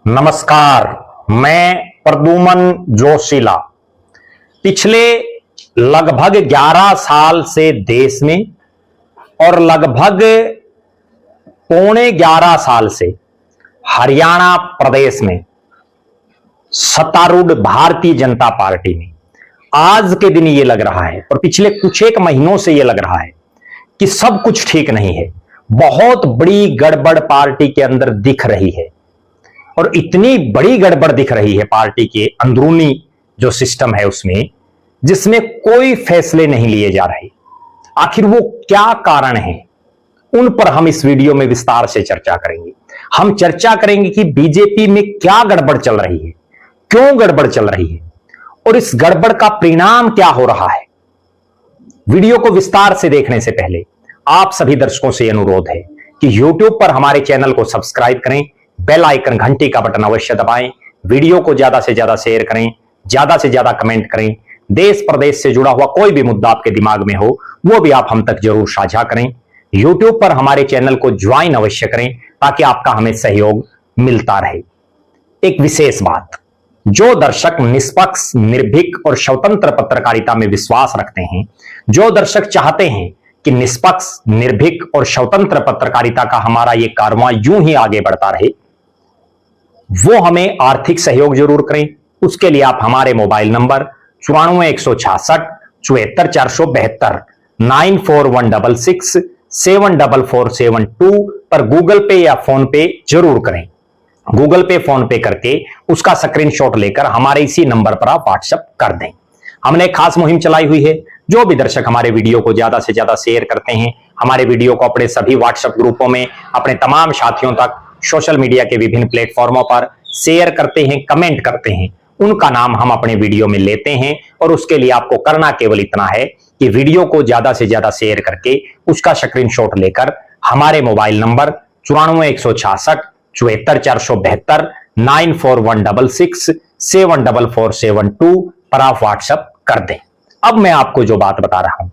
नमस्कार, मैं प्रद्युमन जोशीला। पिछले लगभग 11 साल से देश में और लगभग पौने 11 साल से हरियाणा प्रदेश में सत्तारूढ़ भारतीय जनता पार्टी में आज के दिन ये लग रहा है और पिछले कुछ एक महीनों से ये लग रहा है कि सब कुछ ठीक नहीं है। बहुत बड़ी गड़बड़ पार्टी के अंदर दिख रही है और इतनी बड़ी गड़बड़ दिख रही है पार्टी के अंदरूनी जो सिस्टम है उसमें, जिसमें कोई फैसले नहीं लिए जा रहे। आखिर वो क्या कारण है, उन पर हम इस वीडियो में विस्तार से चर्चा करेंगे। हम चर्चा करेंगे कि बीजेपी में क्या गड़बड़ चल रही है, क्यों गड़बड़ चल रही है और इस गड़बड़ का परिणाम क्या हो रहा है। वीडियो को विस्तार से देखने से पहले आप सभी दर्शकों से अनुरोध है कि YouTube पर हमारे चैनल को सब्सक्राइब करें, बेल आइकन घंटी का बटन अवश्य दबाएं, वीडियो को ज्यादा से ज्यादा शेयर करें, ज्यादा से ज्यादा कमेंट करें। देश प्रदेश से जुड़ा हुआ कोई भी मुद्दा आपके दिमाग में हो वो भी आप हम तक जरूर साझा करें। YouTube पर हमारे चैनल को ज्वाइन अवश्य करें ताकि आपका हमें सहयोग मिलता रहे। एक विशेष बात, जो दर्शक निष्पक्ष, निर्भीक और स्वतंत्र पत्रकारिता में विश्वास रखते हैं, जो दर्शक चाहते हैं कि निष्पक्ष, निर्भीक और स्वतंत्र पत्रकारिता का हमारा ये कारवां यूं ही आगे बढ़ता रहे, वो हमें आर्थिक सहयोग जरूर करें। उसके लिए आप हमारे मोबाइल नंबर 94 166 74 472 9416674472 पर गूगल पे या फोन पे जरूर करें। गूगल पे, फोन पे करके उसका स्क्रीनशॉट लेकर हमारे इसी नंबर पर आप व्हाट्सएप कर दें। हमने खास मुहिम चलाई हुई है। जो भी दर्शक हमारे वीडियो को ज्यादा से ज्यादा शेयर करते हैं, हमारे वीडियो को अपने सभी व्हाट्सएप ग्रुपों में, अपने तमाम साथियों तक, सोशल मीडिया के विभिन्न प्लेटफॉर्मों पर शेयर करते हैं, कमेंट करते हैं, उनका नाम हम अपने वीडियो में लेते हैं। और उसके लिए आपको करना केवल इतना है कि वीडियो को ज्यादा से ज्यादा शेयर करके उसका स्क्रीनशॉट लेकर हमारे मोबाइल नंबर 94 166 74 472 9416674472 पर आप व्हाट्सएप कर दें। अब मैं आपको जो बात बता रहा हूं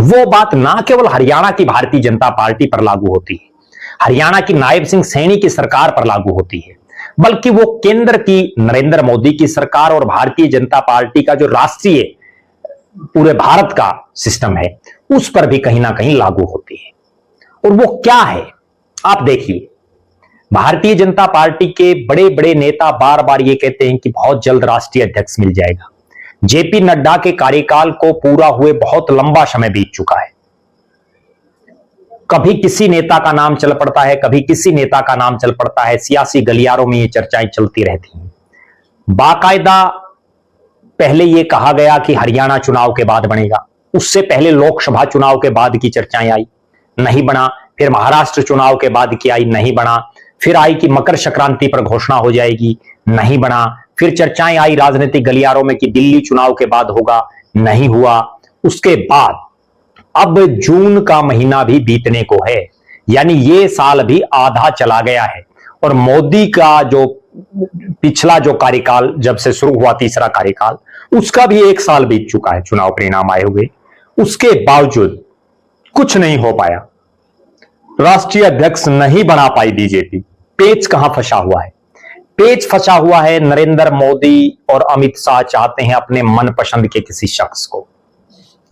वो बात ना केवल हरियाणा की भारतीय जनता पार्टी पर लागू होती है, हरियाणा की नायब सिंह सैनी की सरकार पर लागू होती है, बल्कि वो केंद्र की नरेंद्र मोदी की सरकार और भारतीय जनता पार्टी का जो राष्ट्रीय पूरे भारत का सिस्टम है उस पर भी कहीं ना कहीं लागू होती है। और वो क्या है आप देखिए, भारतीय जनता पार्टी के बड़े बड़े नेता बार बार ये कहते हैं कि बहुत जल्द राष्ट्रीय अध्यक्ष मिल जाएगा। जेपी नड्डा के कार्यकाल को पूरा हुए बहुत लंबा समय बीत चुका है। कभी किसी नेता का नाम चल पड़ता है, कभी किसी नेता का नाम चल पड़ता है, सियासी गलियारों में ये चर्चाएं चलती रहती हैं। बाकायदा पहले ये कहा गया कि हरियाणा चुनाव के बाद बनेगा, उससे पहले लोकसभा चुनाव के बाद की चर्चाएं आई, नहीं बना। फिर महाराष्ट्र चुनाव के बाद की आई, नहीं बना। फिर आई कि मकर संक्रांति पर घोषणा हो जाएगी, नहीं बना। फिर चर्चाएं आई राजनीतिक गलियारों में कि दिल्ली चुनाव के बाद होगा, नहीं हुआ। उसके बाद अब जून का महीना भी बीतने को है, यानी ये साल भी आधा चला गया है। और मोदी का जो पिछला जो कार्यकाल जब से शुरू हुआ, तीसरा कार्यकाल, उसका भी 1 साल बीत चुका है चुनाव परिणाम आए हुए। उसके बावजूद कुछ नहीं हो पाया, राष्ट्रीय अध्यक्ष नहीं बना पाई बीजेपी। पेच कहां फंसा हुआ है? पेच फंसा हुआ है नरेंद्र मोदी और अमित शाह चाहते हैं अपने मनपसंद के किसी शख्स को,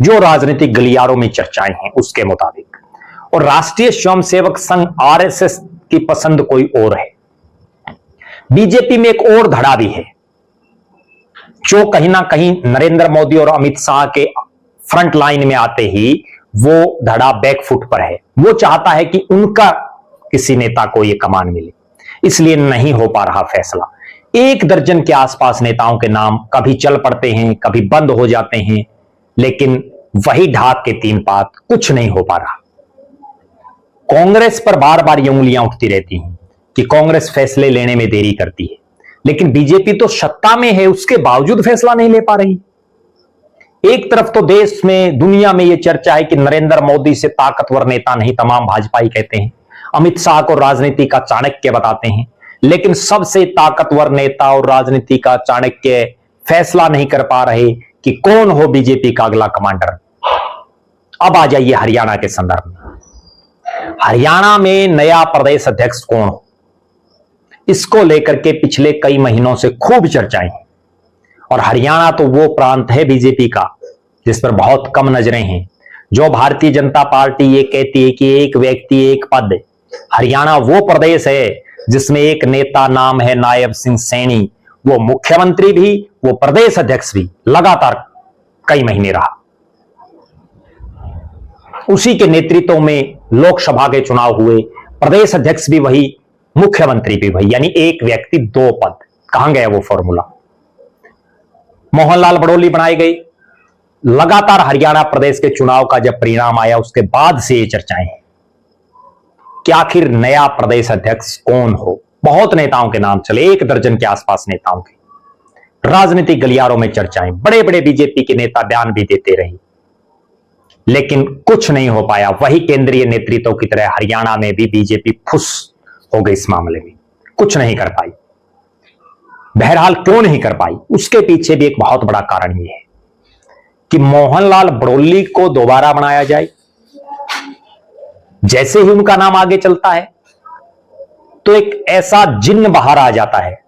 जो राजनीतिक गलियारों में चर्चाएं हैं उसके मुताबिक। और राष्ट्रीय स्वयंसेवक संघ आरएसएस की पसंद कोई और है। बीजेपी में एक और धड़ा भी है जो कहीं ना कहीं नरेंद्र मोदी और अमित शाह के फ्रंट लाइन में आते ही वो धड़ा बैकफुट पर है। वो चाहता है कि उनका किसी नेता को यह कमान मिले, इसलिए नहीं हो पा रहा फैसला। 1 दर्जन के आसपास नेताओं के नाम कभी चल पड़ते हैं, कभी बंद हो जाते हैं, लेकिन वही ढाक के 3 पात, कुछ नहीं हो पा रहा। कांग्रेस पर बार बार ये उंगलियां उठती रहती हैं कि कांग्रेस फैसले लेने में देरी करती है, लेकिन बीजेपी तो सत्ता में है, उसके बावजूद फैसला नहीं ले पा रही। एक तरफ तो देश में, दुनिया में यह चर्चा है कि नरेंद्र मोदी से ताकतवर नेता नहीं, तमाम भाजपाई कहते हैं। अमित शाह को राजनीति का चाणक्य बताते हैं, लेकिन सबसे ताकतवर नेता और राजनीति का चाणक्य फैसला नहीं कर पा रहे कि कौन हो बीजेपी का अगला कमांडर। अब आ जाइए हरियाणा के संदर्भ में। हरियाणा में नया प्रदेश अध्यक्ष कौन हो? इसको लेकर के पिछले कई महीनों से खूब चर्चाएं हैं। और हरियाणा तो वो प्रांत है बीजेपी का जिस पर बहुत कम नजरें हैं। जो भारतीय जनता पार्टी ये कहती है कि एक व्यक्ति एक पद, हरियाणा वो प्रदेश है जिसमें एक नेता नाम है नायब सिंह सैनी। वो मुख्यमंत्री भी, वो प्रदेश अध्यक्ष भी लगातार कई महीने रहा। उसी के नेतृत्व में लोकसभा के चुनाव हुए, प्रदेश अध्यक्ष भी वही, मुख्यमंत्री भी वही, यानी एक व्यक्ति दो पद। कहां गया वो फॉर्मूला? मोहनलाल बड़ोली बनाए गए। लगातार हरियाणा प्रदेश के चुनाव का जब परिणाम आया उसके बाद से ये चर्चाएं हैं कि आखिर नया प्रदेश अध्यक्ष कौन हो। बहुत नेताओं के नाम चले, 1 दर्जन के आसपास नेताओं के राजनीतिक गलियारों में चर्चाएं, बड़े बड़े बीजेपी के नेता बयान भी देते रहे, लेकिन कुछ नहीं हो पाया। वही केंद्रीय नेतृत्व की तरह हरियाणा में भी बीजेपी फुस हो गई इस मामले में, कुछ नहीं कर पाई। बहरहाल क्यों नहीं कर पाई, उसके पीछे भी एक बहुत बड़ा कारण यह है कि मोहनलाल बड़ोली को दोबारा बनाया जाए। जैसे ही उनका नाम आगे चलता है तो एक ऐसा जिन्न बाहर आ जाता है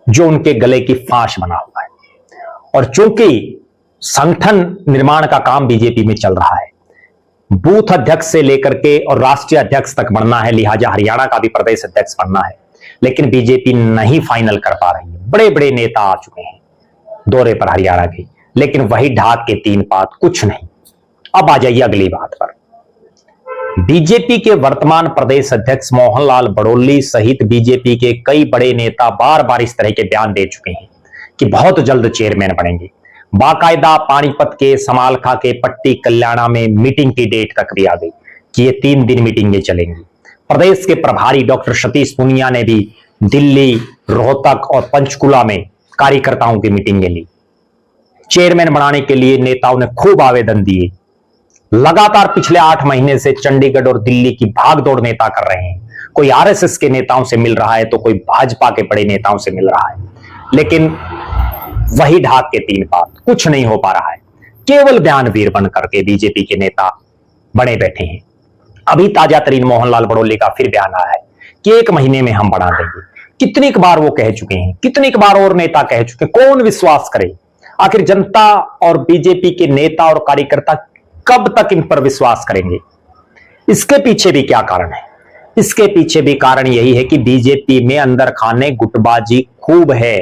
जो उनके गले की फांस बना हुआ है। और चूंकि संगठन निर्माण का काम बीजेपी में चल रहा है, बूथ अध्यक्ष से लेकर के और राष्ट्रीय अध्यक्ष तक बनना है, लिहाजा हरियाणा का भी प्रदेश अध्यक्ष बनना है, लेकिन बीजेपी नहीं फाइनल कर पा रही है। बड़े बड़े नेता आ चुके हैं दौरे पर हरियाणा के, लेकिन वही ढाक के 3 पात, कुछ नहीं। अब आ जाइए अगली बात पर। बीजेपी के वर्तमान प्रदेश अध्यक्ष मोहनलाल बड़ोली सहित बीजेपी के कई बड़े नेता बार बार इस तरह के बयान दे चुके हैं कि बहुत जल्द चेयरमैन बनेंगे। बाकायदा पानीपत के, समालखा के, पट्टी कल्याणा में मीटिंग की डेट तक भी आ गई कि ये 3 दिन मीटिंगें चलेंगी। प्रदेश के प्रभारी डॉक्टर सतीश पूनिया ने भी दिल्ली, रोहतक और पंचकुला में कार्यकर्ताओं की मीटिंगें ली। चेयरमैन बनाने के लिए नेताओं ने खूब आवेदन दिए। लगातार पिछले 8 महीने से चंडीगढ़ और दिल्ली की भागदौड़ नेता कर रहे हैं। कोई आरएसएस के नेताओं से मिल रहा है तो कोई भाजपा के बड़े नेताओं से मिल रहा है, लेकिन वही ढाक के 3 पात, कुछ नहीं हो पा रहा है। केवल बयानवीर बन करके बीजेपी के नेता बने बैठे हैं। अभी ताजा तरीन मोहनलाल बड़ोली का फिर बयान आया है कि 1 महीने में हम बना देंगे। कितनी बार वो कह चुके हैं, कितनी बार और नेता कह चुके, कौन विश्वास करे? आखिर जनता और बीजेपी के नेता और कार्यकर्ता कब तक इन पर विश्वास करेंगे? इसके पीछे भी क्या कारण है? इसके पीछे भी कारण यही है कि बीजेपी में अंदर खाने गुटबाजी खूब है।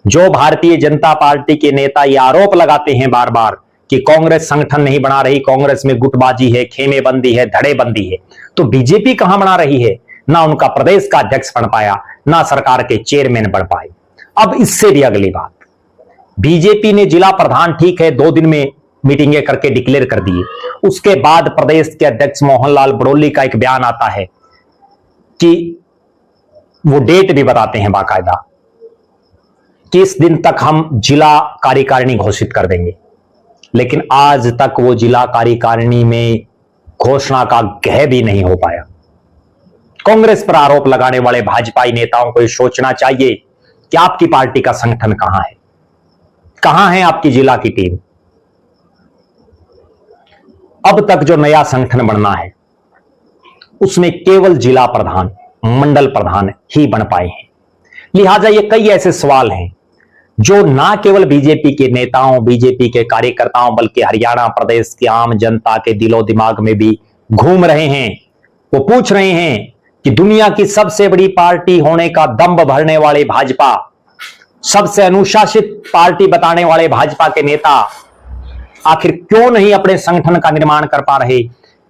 जो भारतीय जनता पार्टी के नेता ये आरोप लगाते हैं बार बार कि कांग्रेस संगठन नहीं बना रही, कांग्रेस में गुटबाजी है, खेमेबंदी है, धड़ेबंदी है, तो बीजेपी कहां बना रही है? ना उनका प्रदेश का अध्यक्ष बन पाया, ना सरकार के चेयरमैन बन पाए। अब इससे भी अगली बात, बीजेपी ने जिला प्रधान ठीक है 2 दिन में मीटिंगें करके डिक्लेयर कर दिए। उसके बाद प्रदेश के अध्यक्ष मोहनलाल बड़ोली का एक बयान आता है कि वो डेट भी बताते हैं बाकायदा कि इस दिन तक हम जिला कार्यकारिणी घोषित कर देंगे, लेकिन आज तक वो जिला कार्यकारिणी में घोषणा का गह भी नहीं हो पाया। कांग्रेस पर आरोप लगाने वाले भाजपाई नेताओं को यह सोचना चाहिए कि आपकी पार्टी का संगठन कहां है, कहां है आपकी जिला की टीम? अब तक जो नया संगठन बनना है उसमें केवल जिला प्रधान, मंडल प्रधान ही बन पाए हैं। लिहाजा ये कई ऐसे सवाल हैं जो ना केवल बीजेपी के नेताओं, बीजेपी के कार्यकर्ताओं, बल्कि हरियाणा प्रदेश की आम जनता के दिलो दिमाग में भी घूम रहे हैं। वो पूछ रहे हैं कि दुनिया की सबसे बड़ी पार्टी होने का दंभ भरने वाले भाजपा, सबसे अनुशासित पार्टी बताने वाले भाजपा के नेता आखिर क्यों नहीं अपने संगठन का निर्माण कर पा रहे?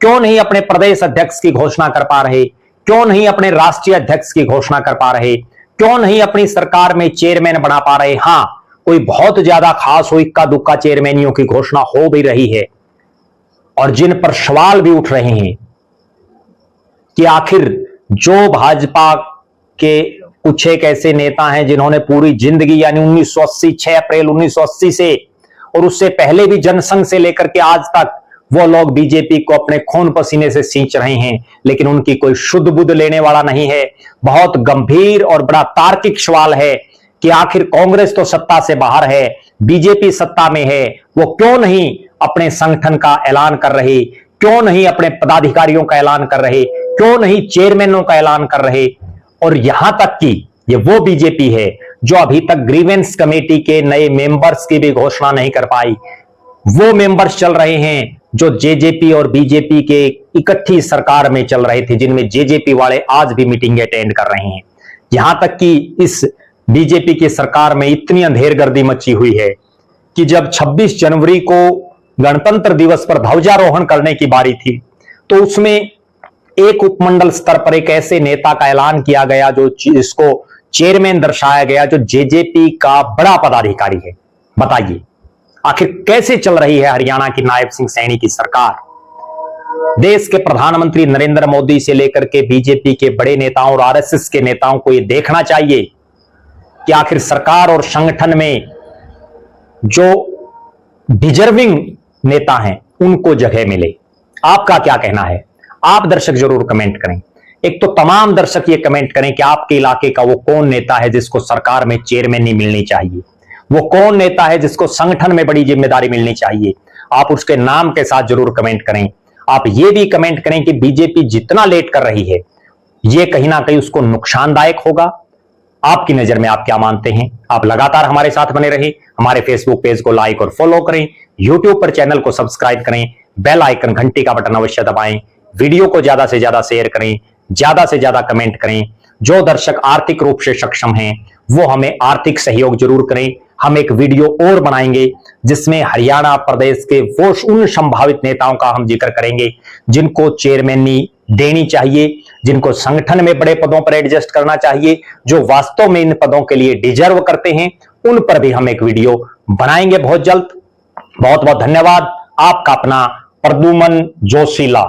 क्यों नहीं अपने प्रदेश अध्यक्ष की घोषणा कर पा रहे? क्यों नहीं अपने राष्ट्रीय अध्यक्ष की घोषणा कर पा रहे? क्यों नहीं अपनी सरकार में चेयरमैन बना पा रहे? हां, कोई बहुत ज्यादा खास हो, इक्का दुक्का चेयरमैनियों की घोषणा हो भी रही है, और जिन पर सवाल भी उठ रहे हैं कि आखिर जो भाजपा के कुछ एक ऐसे नेता हैं जिन्होंने पूरी जिंदगी यानी 1980, 6 अप्रैल 1980 से और उससे पहले भी जनसंघ से लेकर के आज तक वो लोग बीजेपी को अपने खून पसीने से सींच रहे हैं, लेकिन उनकी कोई शुद्ध बुद्ध लेने वाला नहीं है। बहुत गंभीर और बड़ा तार्किक सवाल है कि आखिर कांग्रेस तो सत्ता से बाहर है, बीजेपी सत्ता में है, वो क्यों नहीं अपने संगठन का ऐलान कर रहे? क्यों नहीं अपने पदाधिकारियों का ऐलान कर रहे? क्यों नहीं चेयरमैनों का ऐलान कर रहे? और यहां तक कि ये वो बीजेपी है जो अभी तक ग्रीवेंस कमेटी के नए मेंबर्स की भी घोषणा नहीं कर पाई। वो मेंबर्स चल रहे हैं जो जेजेपी और बीजेपी के इकट्ठी सरकार में चल रहे थे, जिनमें जेजेपी वाले आज भी मीटिंग अटेंड कर रहे हैं। यहां तक कि इस बीजेपी की सरकार में इतनी अंधेरगर्दी मची हुई है कि जब 26 जनवरी को गणतंत्र दिवस पर ध्वजारोहण करने की बारी थी तो उसमें एक उपमंडल स्तर पर एक ऐसे नेता का ऐलान किया गया जो इसको चेयरमैन दर्शाया गया जो जेजेपी का बड़ा पदाधिकारी है। बताइए आखिर कैसे चल रही है हरियाणा की नायब सिंह सैनी की सरकार। देश के प्रधानमंत्री नरेंद्र मोदी से लेकर के बीजेपी के बड़े नेताओं और आरएसएस के नेताओं को यह देखना चाहिए कि आखिर सरकार और संगठन में जो डिजर्विंग नेता हैं उनको जगह मिले। आपका क्या कहना है? आप दर्शक जरूर कमेंट करें। एक तो तमाम दर्शक ये कमेंट करें कि आपके इलाके का वो कौन नेता है जिसको सरकार में चेयरमैन नहीं मिलनी चाहिए, वो कौन नेता है जिसको संगठन में बड़ी जिम्मेदारी मिलनी चाहिए। आप उसके नाम के साथ जरूर कमेंट करें। आप ये भी कमेंट करें कि बीजेपी जितना लेट कर रही है ये कहीं ना कहीं उसको नुकसानदायक होगा। आपकी नजर में आप क्या मानते हैं? आप लगातार हमारे साथ बने रहे। हमारे फेसबुक पेज को लाइक और फॉलो करें, यूट्यूब पर चैनल को सब्सक्राइब करें, बेल आइकन घंटी का बटन अवश्य दबाएं, वीडियो को ज्यादा से ज्यादा शेयर करें, ज्यादा से ज्यादा कमेंट करें। जो दर्शक आर्थिक रूप से सक्षम हैं वो हमें आर्थिक सहयोग जरूर करें। हम एक वीडियो और बनाएंगे जिसमें हरियाणा प्रदेश के वो उन संभावित नेताओं का हम जिक्र करेंगे जिनको चेयरमैनी देनी चाहिए, जिनको संगठन में बड़े पदों पर एडजस्ट करना चाहिए, जो वास्तव में इन पदों के लिए डिजर्व करते हैं। उन पर भी हम एक वीडियो बनाएंगे बहुत जल्द। बहुत बहुत धन्यवाद। आपका अपना प्रद्युमन जोशीला।